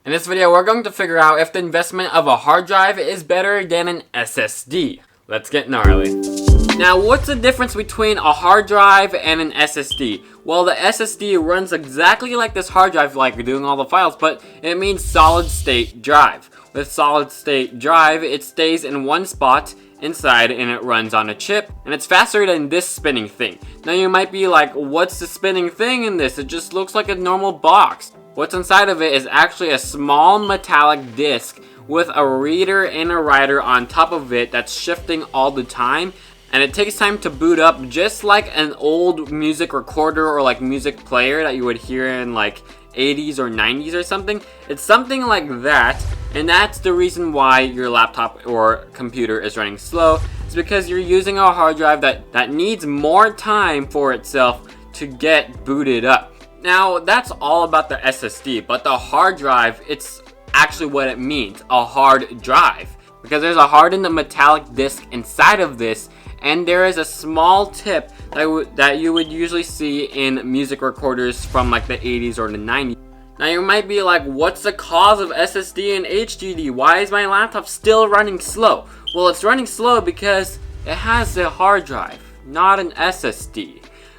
In this video, we're going to figure out if the investment of a hard drive is better than an SSD. Let's get gnarly. Now, what's the difference between a hard drive and an SSD? Well, the SSD runs exactly like this hard drive, like doing all the files, but it means solid state drive. With solid state drive, it stays in one spot inside and it runs on a chip, and it's faster than this spinning thing. Now you might be like, what's the spinning thing in this? It just looks like a normal box. What's inside of it is actually a small metallic disc with a reader and a writer on top of it that's shifting all the time, and it takes time to boot up, just like an old music recorder or like music player that you would hear in like 80s or 90s or something. It's something like that, and that's the reason why your laptop or computer is running slow. It's because you're using a hard drive that needs more time for itself to get booted up. Now, that's all about the SSD, but the hard drive, it's actually what it means, a hard drive. Because there's a hardened metallic disc inside of this, and there is a small tip that you would usually see in music recorders from like the 80s or the 90s. Now you might be like, what's the cause of SSD and HDD? Why is my laptop still running slow? Well, it's running slow because it has a hard drive, not an SSD.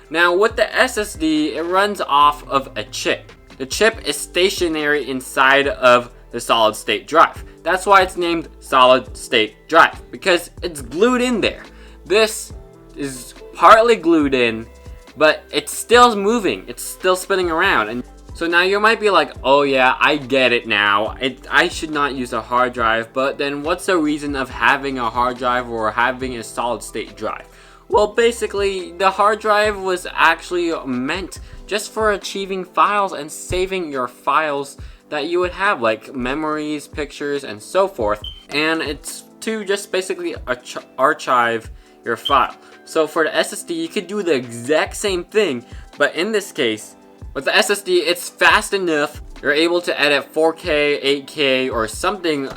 Now with the SSD, it runs off of a chip. The chip is stationary inside of the solid state drive. That's why it's named solid state drive, because it's glued in there. This is partly glued in, but it's still moving. It's still spinning around. And so now you might be like, oh yeah, I get it now. I should not use a hard drive, but then what's the reason of having a hard drive or having a solid state drive? Well, basically, the hard drive was actually meant just for achieving files and saving your files that you would have, like memories, pictures, and so forth. And it's to just basically archive your file. So for the SSD, you could do the exact same thing, but in this case, with the SSD, it's fast enough. You're able to edit 4K, 8K, or something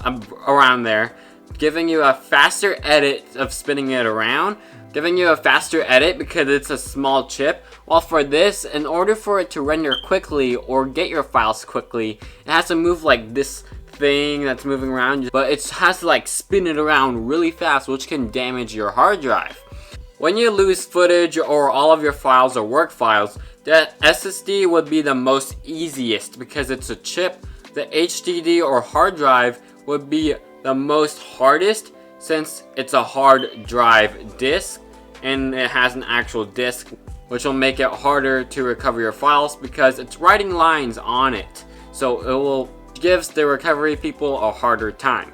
around there, giving you a faster edit of spinning it around, giving you a faster edit because it's a small chip. While for this, in order for it to render quickly or get your files quickly, it has to move like this thing that's moving around, but it has to like spin it around really fast, which can damage your hard drive. When you lose footage or all of your files or work files, the SSD would be the most easiest because it's a chip. The HDD or hard drive would be the most hardest since it's a hard drive disk and it has an actual disk, which will make it harder to recover your files because it's writing lines on it. So it will gives the recovery people a harder time.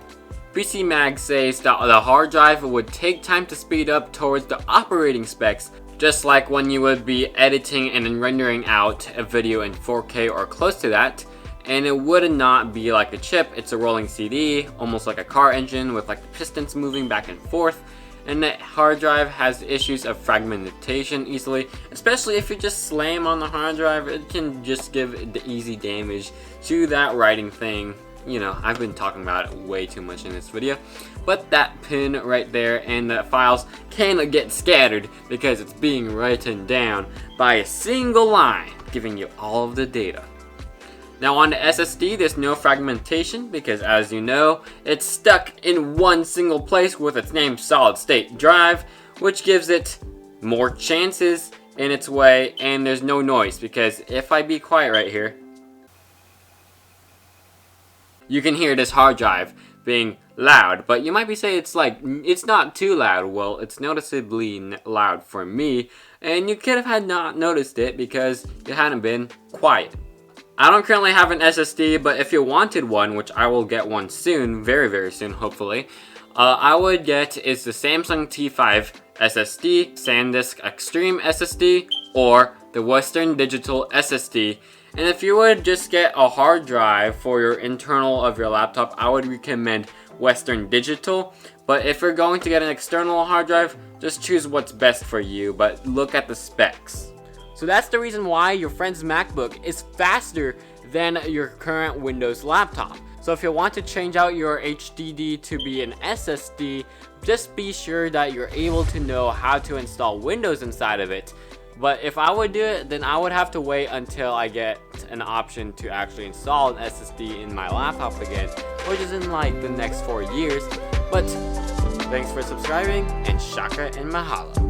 PC Mag says that the hard drive would take time to speed up towards the operating specs, just like when you would be editing and then rendering out a video in 4K or close to that. And it would not be like a chip, it's a rolling CD, almost like a car engine with like the pistons moving back and forth. And the hard drive has issues of fragmentation easily, especially if you just slam on the hard drive. It can just give the easy damage to that writing thing. You know, I've been talking about it way too much in this video, but that pin right there and the files can get scattered because it's being written down by a single line, giving you all of the data. Now on the SSD, there's no fragmentation because, as you know, it's stuck in one single place with its name solid state drive, which gives it more chances in its way, and there's no noise because if I be quiet right here, you can hear this hard drive being loud, but you might be saying it's not too loud. Well, it's noticeably loud for me, and you could have had not noticed it because you hadn't been quiet. I don't currently have an SSD, but if you wanted one, which I will get one soon, very, very soon, hopefully, I would get is the Samsung T5 SSD, SanDisk Extreme SSD, or the Western Digital SSD. And if you would just get a hard drive for your internal of your laptop, I would recommend Western Digital. But if you're going to get an external hard drive, just choose what's best for you, but look at the specs. So that's the reason why your friend's MacBook is faster than your current Windows laptop. So if you want to change out your HDD to be an SSD, just be sure that you're able to know how to install Windows inside of it. But if I would do it, then I would have to wait until I get an option to actually install an SSD in my laptop again, which is in like the next 4 years. But thanks for subscribing, and shaka and mahalo.